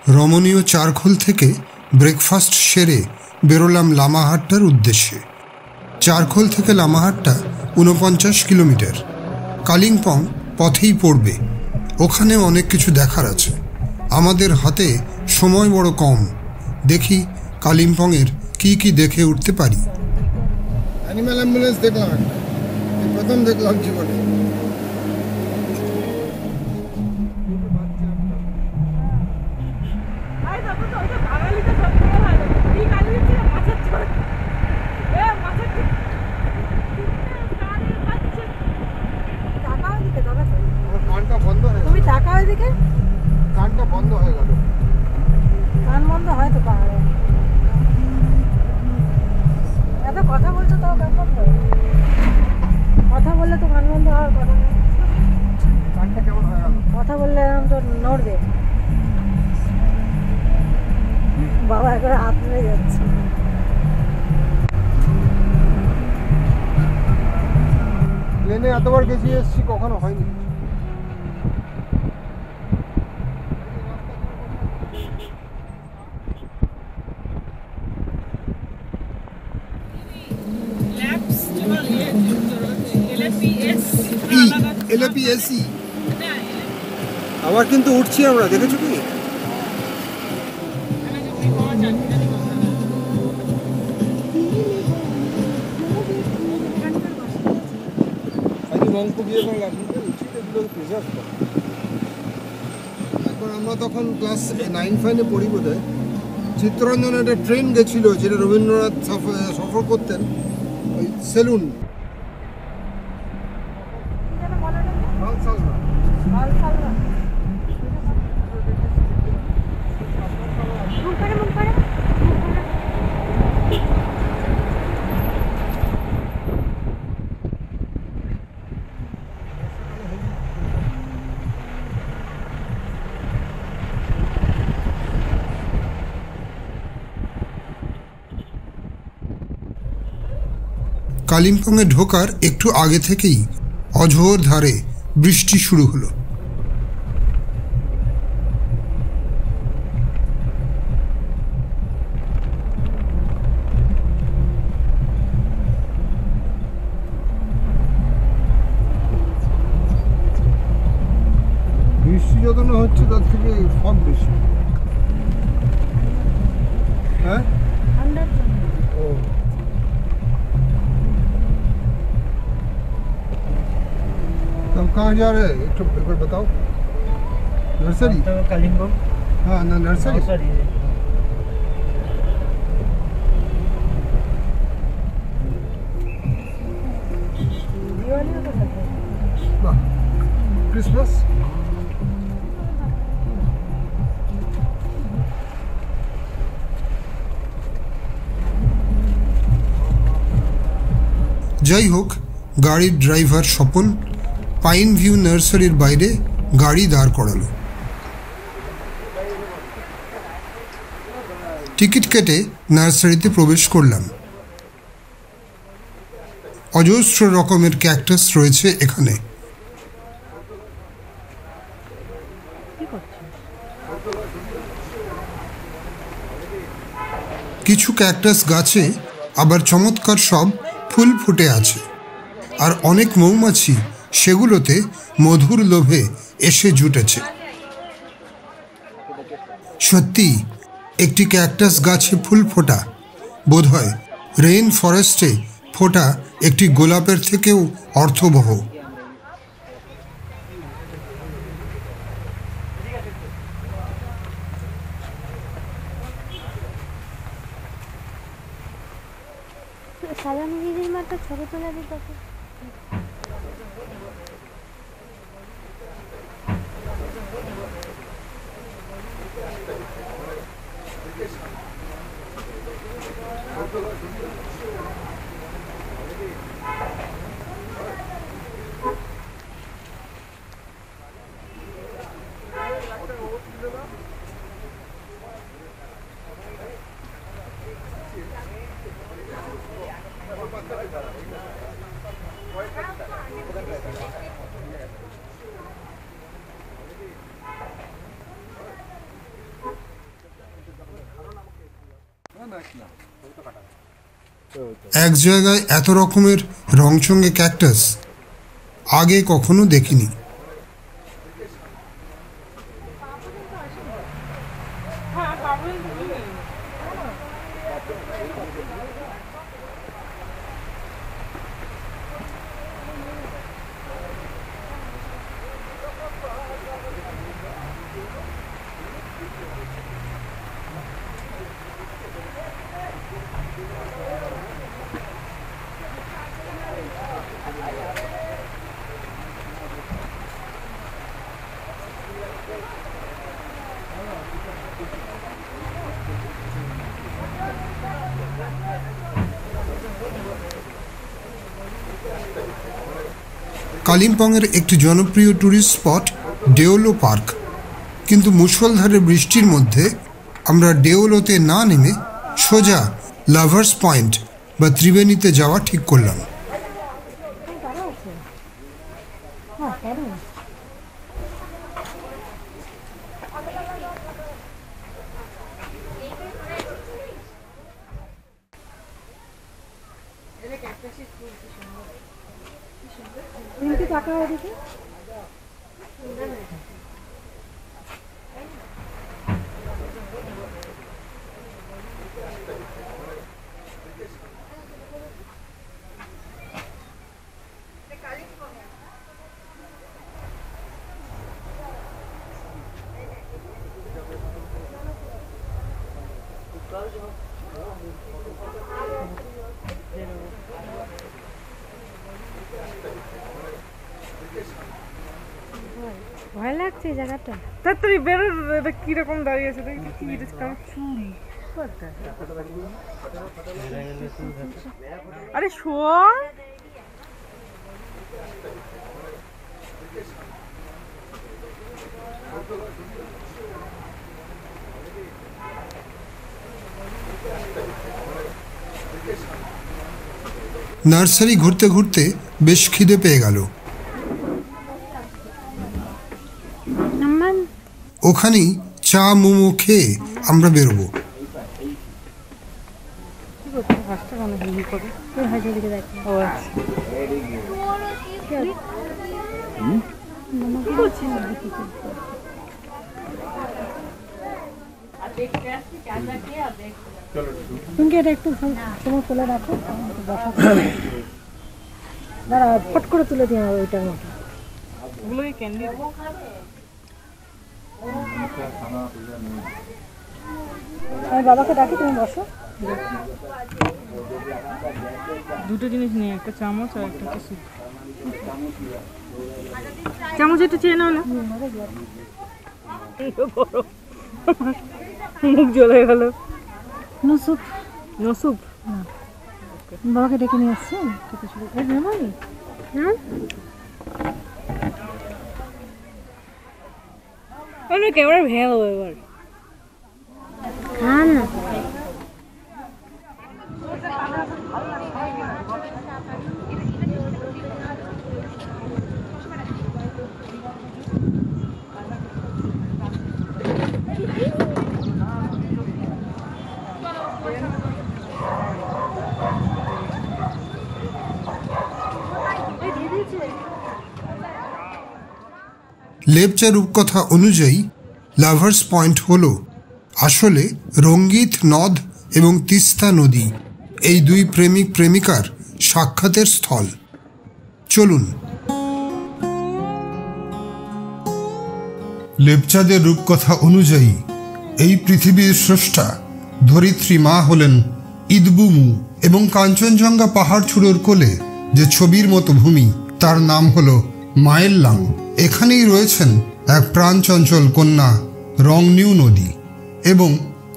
রমণীয় চারখোল থেকে ব্রেকফাস্ট সেরে বেরোলাম লামাহাট্টার উদ্দেশ্যে। চারখোল থেকে লামাহাট্টা 49 কিলোমিটার। কালিম্পং পথেই পড়বে, ওখানে অনেক কিছু দেখার আছে। আমাদের হাতে সময় বড় কম, দেখি কালিম্পংয়ের কি কি দেখে উঠতে পারি। অ্যানিম্যাল অ্যাম্বুলেন্স দেখলাম, প্রথম দেখলাম জীবনে। কানটা বন্ধ হয়ে গেল। কান বন্ধ হয় তো পাহাড়ে, এত কথা বলছো তাও কান বন্ধ? কথা বললে তো কান বন্ধ হওয়ার কথা না। কানটা কেমন হয়ে গেল? কথা বললে এরকম তো নড়বে। বাবা একবার হাত ধরে যাচ্ছে। প্লেনে এতবার গেছি এসছি, কখনো হয়নি। LAPSE আবার কিন্তু উঠছি আমরা, দেখেছো কি? এখন আমরা তখন ক্লাস 9-5 পড়ি বোধহয়। চিত্তরঞ্জনে একটা ট্রেন গেছিল, যেটা রবীন্দ্রনাথ সফর করতেন, ওই সেলুন। কালিম্পংয়ে ঢোকার একটু আগে থেকেই অঝোর ধারে বৃষ্টি শুরু হলো। বৃষ্টি যত না হচ্ছে তার থেকে ফগ বেশি। হ্যাঁ, ও तुम कहाँ जा रहे हैं? एक बार बताओ। नर्सरी? कालिम्पोंग। हाँ ना, नर्सरी। क्रिसमस যাই হোক, গাড়ির ড্রাইভার স্বপন পাইন ভিউ নার্সারির বাইরে গাড়ি দাঁড় করালো। টিকিট কেটে নার্সারিতে প্রবেশ করলাম। অজস্র রকমের ক্যাকটাস রয়েছে এখানে। কিছু ক্যাকটাস গাছে আবার চমৎকার সব ফুল ফুটে আছে, আর অনেক মৌমাছি সেগুলোতে মধুর লোভে এসে জুটেছে। সত্যি একটি ক্যাকটাস গাছে ফুল ফোটা বোধহয় রেইন ফরেস্টে ফোটা একটি গোলাপের থেকেও অর্থবহ। সাজানো দিদির মাত্র ছবি তুলে দিতে। এক জায়গায় এত রকমের রংচঙে ক্যাকটাস আগে কখনো দেখিনি। কালিম্পংয়ের একটি জনপ্রিয় ট্যুরিস্ট স্পট ডেওলো পার্ক, কিন্তু মুষলধারে বৃষ্টির মধ্যে আমরা ডেওলোতে না নেমে সোজা লাভার্স পয়েন্ট বা ত্রিবেণীতে যাওয়া ঠিক করলাম। ভয় লাগছে এই জায়গাটা। তাড়াতাড়ি বেরো, এটা কিরকম দাঁড়িয়ে আছে দেখি, কি চুরি। আরে শোয়া, নার্সারি ঘুরতে ঘুরতে বেশ খিদে পেয়ে গেল। ওখানেই চা মোমো খেয়ে আমরা বেরোবো। তুমি এটা একটু তোমার তুলে রাখো, দাঁড়া ফট করে তুলে দিয়ে ওইটার মতো। ওগুলোই ক্যান্ডি। আমি বাবাকে ডাকি, তুমি বসো। দুটো জিনিস নেই, একটা চামচ আর একটা স্যুপ। চামচ একটু চেয়ে নাও না, মুখ জ্বলে গেল। No soup, no soup. বাবাকে ডেকে নিয়ে আসছি খেতে শুরু করে। ক্যামেরা ভেঙে দেবো এবার। হ্যাঁ না লেপচা রূপকথা অনুযায়ী লাভার্স পয়েন্ট হল আসলে রঙ্গিত নদ এবং তিস্তা নদী, এই দুই প্রেমিক প্রেমিকার সাক্ষাতের স্থল। চলুন। লেপচাদের রূপকথা অনুযায়ী এই পৃথিবীর স্রষ্টা ধরিত্রী মা হলেন ইদবুমু, এবং কাঞ্চনজঙ্ঘা পাহাড় চূড়োর কোলে যে ছবির মতো ভূমি তার নাম হল মায়েল্লাং। এখানেই রয়েছেন এক প্রাণচঞ্চল কন্যা রংনিউ নদী, এবং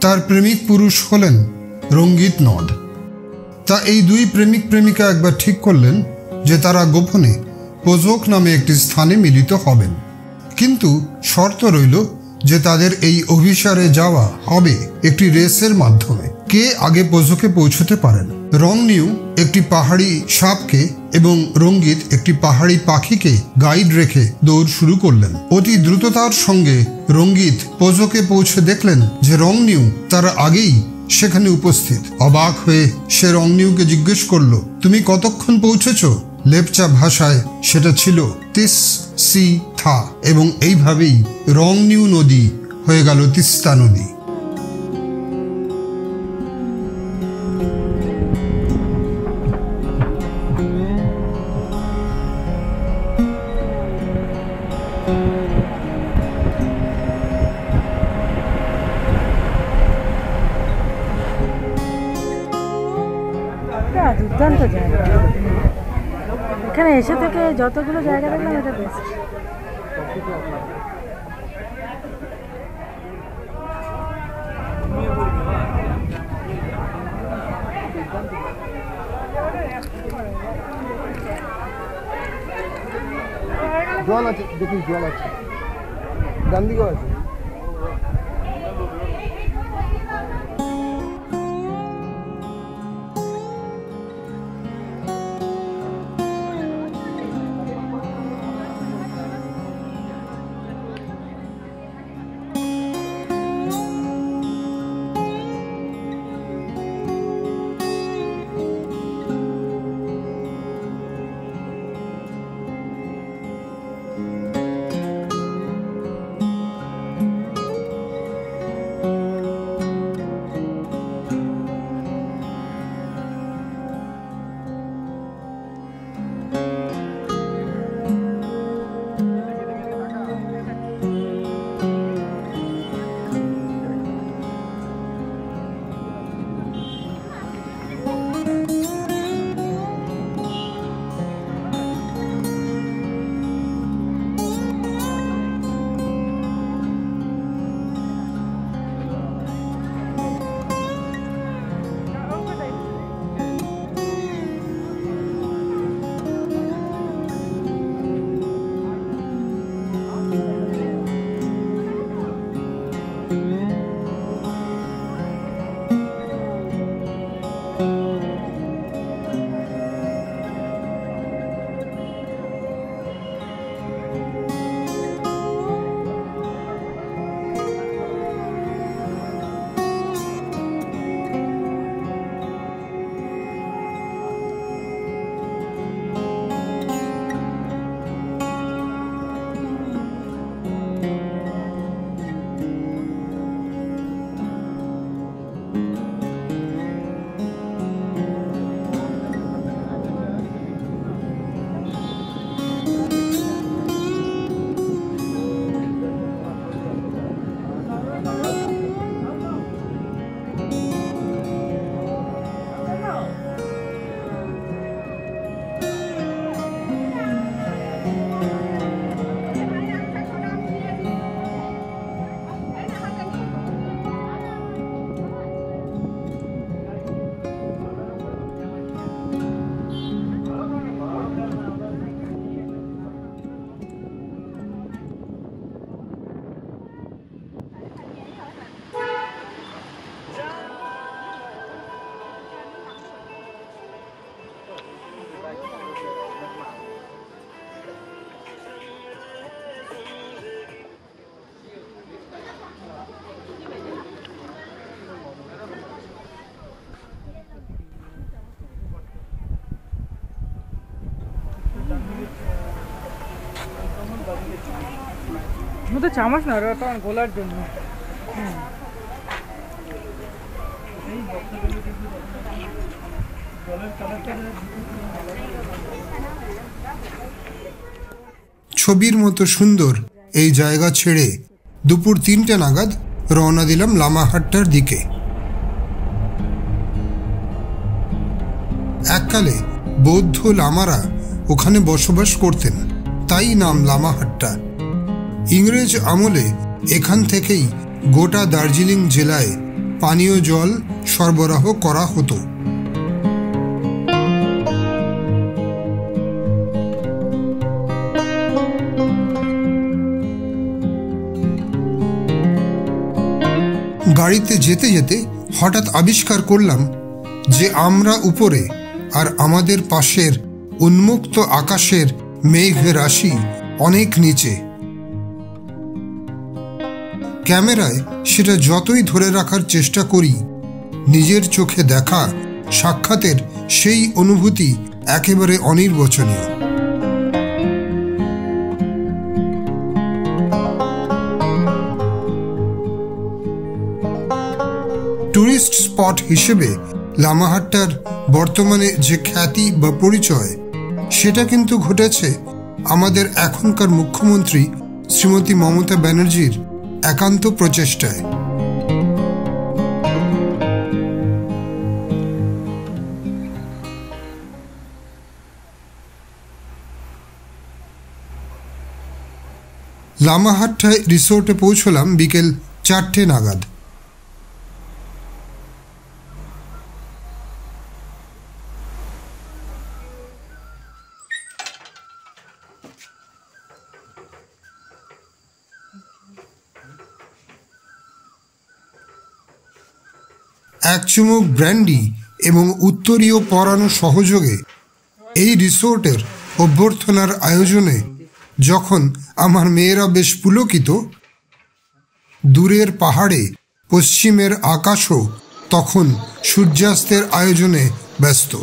তার প্রেমিক পুরুষ হলেন রঙ্গিত নদ। তা এই দুই প্রেমিক প্রেমিকা একবার ঠিক করলেন যে তারা গোপনে পোজোক নামে একটি স্থানে মিলিত হবেন, কিন্তু শর্ত রইল যে তাদের এই অভিসারে যাওয়া হবে একটি রেসের মাধ্যমে। কে আগে পোজোকে পৌঁছতে পারেন। রংনিউ একটি পাহাড়ি সাপকে এবং রঙ্গিত একটি পাহাড়ি পাখিকে গাইড রেখে দৌড় শুরু করলেন। অতি দ্রুততার সঙ্গে রঙ্গিত পোজোকে পৌঁছে দেখলেন যে রংনিউ তার আগেই সেখানে উপস্থিত। অবাক হয়ে সে রংনিউকে জিজ্ঞেস করল, তুমি কতক্ষণ পৌঁছেছ? লেপচা ভাষায় সেটা ছিল তিস সি থা, এবং এইভাবেই রংনিউ নদী হয়ে গেল তিস্তা নদী। দুর্দান্ত জায়গা, এখানে এসে থেকে যতগুলো জায়গা দেখলাম এটা বেস্ট। জল আছে, দেখি জল আছে, ডান দিকেও আছে। তো চামচ না, ওটা গোলার জন্য। ছবির মতো সুন্দর এই জায়গা ছেড়ে দুপুর 3টে নাগাদ রওনা দিলাম লামাহাট্টার দিকে। এককালে বৌদ্ধ লামারা ওখানে বসবাস করতেন, তাই নাম লামাহাট্টা। ইংরেজ আমলে এখান থেকেই গোটা দার্জিলিং জেলায় পানীয় জল সরবরাহ করা হতো। গাড়িতে যেতে যেতে হঠাৎ আবিষ্কার করলাম যে আমরা উপরে আর আমাদের পাশের উন্মুক্ত আকাশের মেঘ রাশি অনেক নিচে। ক্যামেরায় সেটা যতই ধরে রাখার চেষ্টা করি নিজের চোখে দেখা সাক্ষাতের সেই অনুভূতি একেবারে অনির্বচনীয়। টুরিস্ট স্পট হিসেবে লামাহাট্টার বর্তমানে যে খ্যাতি বা পরিচয়, সেটা কিন্তু ঘটেছে আমাদের এখনকার মুখ্যমন্ত্রী শ্রীমতী মমতা ব্যানার্জির একান্ত প্রচেষ্টায়। লামাহাট্টায় রিসোর্টে পৌঁছলাম বিকেল 4টে নাগাদ। এক চুমুক ব্র্যান্ডি এবং উত্তরীয় পরানো সহযোগে এই রিসোর্টের অভ্যর্থনার আয়োজনে যখন আমার মেয়েরা বেশ পুলকিত, দূরের পাহাড়ে পশ্চিমের আকাশও তখন সূর্যাস্তের আয়োজনে ব্যস্ত।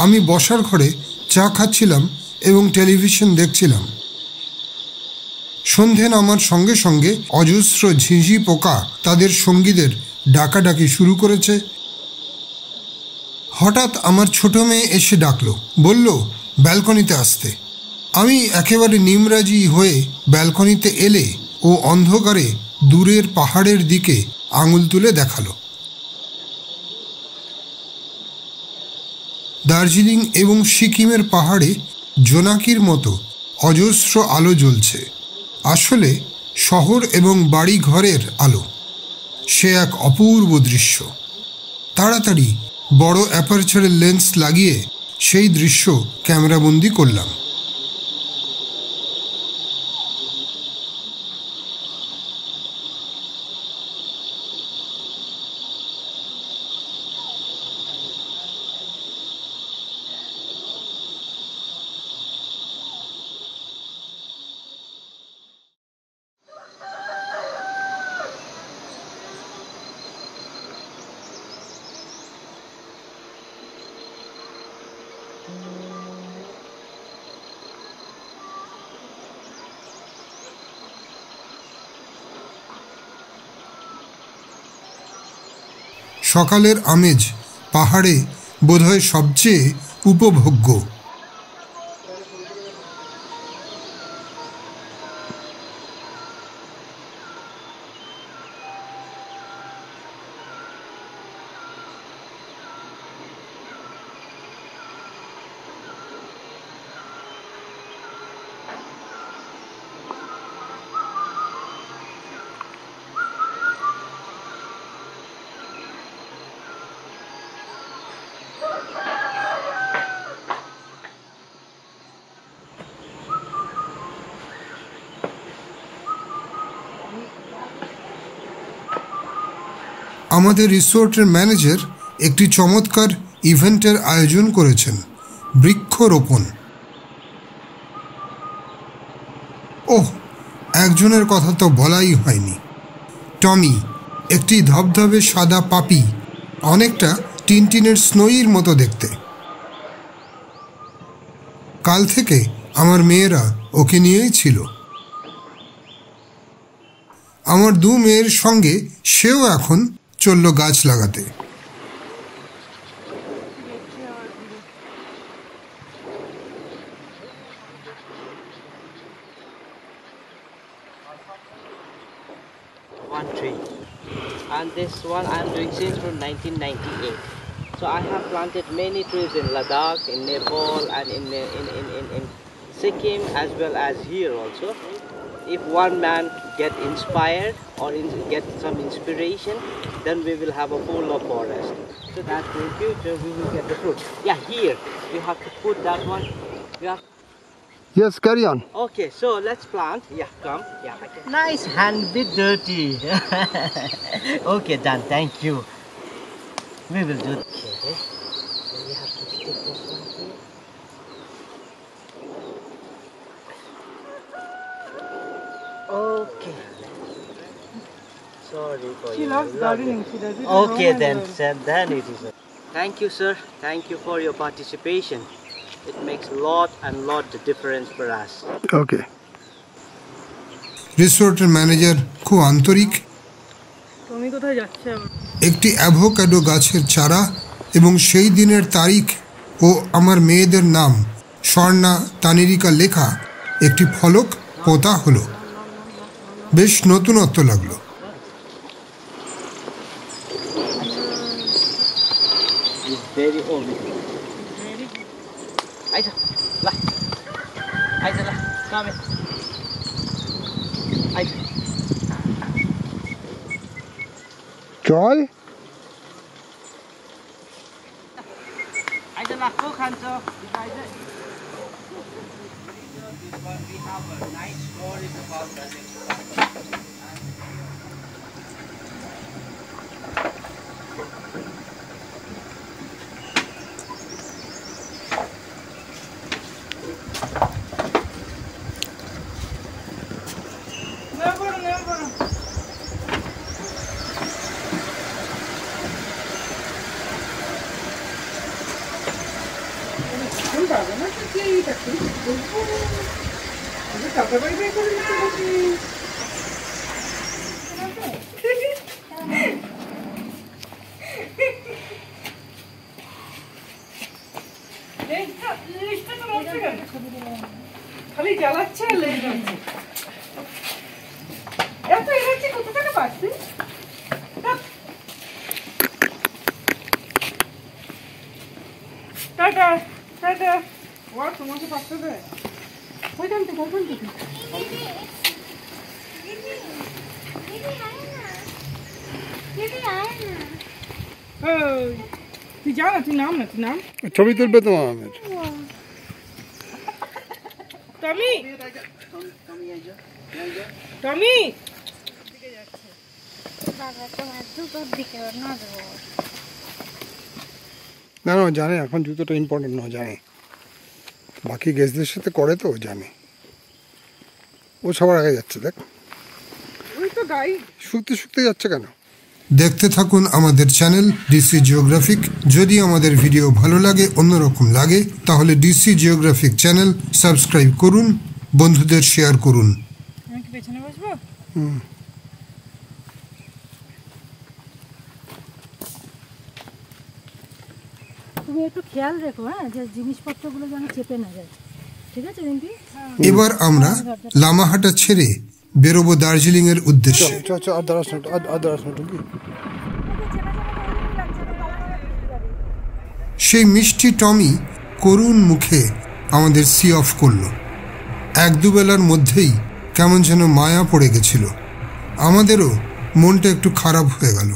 আমি বসার ঘরে চা খাচ্ছিলাম এবং টেলিভিশন দেখছিলাম। সন্ধে নামার সঙ্গে সঙ্গে অজস্র ঝিঁঝি পোকা তাদের সঙ্গীদের ডাকাডাকি শুরু করেছে। হঠাৎ আমার ছোট মেয়ে এসে ডাকলো, বলল ব্যালকনিতে আসতে। আমি একেবারে নিমরাজি হয়ে ব্যালকনিতে এলে ও অন্ধকারে দূরের পাহাড়ের দিকে আঙুল তুলে দেখালো। দার্জিলিং এবং সিকিমের পাহাড়ে জোনাকির মতো অজস্র আলো জ্বলছে, আসলে শহর এবং বাড়ি ঘরের আলো। সে এক অপূর্ব দৃশ্য। তাড়াতাড়ি বড় অ্যাপারচারের লেন্স লাগিয়ে সেই দৃশ্য ক্যামেরাবন্দি করলাম। সকালের আমেজ পাহাড়ে বোধহয় সবচেয়ে উপভোগ্য। আমাদের রিসোর্টের ম্যানেজার একটি চমৎকার ইভেন্টের আয়োজন করেছেন, বৃক্ষরোপণ। ওহ, একজনের কথা তো বলাই হয়নি, টমি, একটি ধবধবে সাদা পাপি, অনেকটা টিনটিনের স্নোইর মতো দেখতে। কাল থেকে আমার মেয়েরা ওকে নিয়েই ছিল। আমার দু মেয়ের সঙ্গে সেও এখন চলল গাছ লাগাতে। One tree, and this one I'm doing since from 1998. So I have planted many trees in Ladakh, in Nepal, and in Sikkim as well as here also. If one man get inspired or get some inspiration, then we will have a full of forest. So that in future we will get the fruit. Yeah, here you have to put that one. You have. Yes, carry on. Okay, so let's plant. Yeah, come. Yeah. Nice hand, bit dirty. Okay, done. Thank you. We will do. Okay. So we have to stick this one here. Okay. Sorry for She you. loves gardening. She does it. at Okay, home then and then it is. Thank you, sir. Thank you for your participation. It makes lot the difference for us. Okay. রিসোর্টের manager খুব আন্তরিক। তুমি কোথায় যাচ্ছে আবার? একটি avocado গাছের চারা এবং সেই দিনের তারিখ ও আমার মেয়েদের নাম স্বর্ণা তানিরিকা লেখা একটি ফলক পোতা হলো। বেশ নতুনত্ব লাগলো। It's very old. Aida, la. Aida, la. Come in. Aida. Joy? Aida, la. Go, Kanto. Aida. This one we have a nice story about the next one. খালি জ্বালাচ্ছে আর লেগে যাচ্ছে। এত এনার্জি কোথা থেকে পাচ্ছি? Tata tata. ও তোমাকে পাচ্ছে দেয় ওইখান থেকে ওইখান থেকে। তুই যা না, তুই নাম না, তুই নাম। ছবি তুলবে তো আমার। টমি টমি না না জানে এখন জুতোটা ইম্পর্টেন্ট না, জানে বাকি গেস্টদের সাথে করে তো জানে। ও সবার আগে যাচ্ছে, দেখ ওই তো গাই শুকতে শুকতে যাচ্ছে কেন। দেখতে থাকুন আমাদের চ্যানেল ডিসি জিওগ্রাফিক। যদি আমাদের ভিডিও ভালো লাগে, অন্যরকম লাগে, তাহলে ডিসি জিওগ্রাফিক চ্যানেল সাবস্ক্রাইব করুন, বন্ধুদের শেয়ার করুন। আমি কি পেছনে বসবো? তুমি একটু খেয়াল রেখো, হ্যাঁ, যে জিনিসপত্রগুলো যেন চেপে না যায়, ঠিক আছে রিম্পি? এবার আমরা লামাহাটা ছেড়ে বেরোবো দার্জিলিং এর উদ্দেশ্যে। সেই মিষ্টি টমি করুণ মুখে আমাদের সি অফ করলো। এক দুবেলার মধ্যেই কেমন যেন মায়া পড়ে গেছিল, আমাদেরও মনটা একটু খারাপ হয়ে গেল।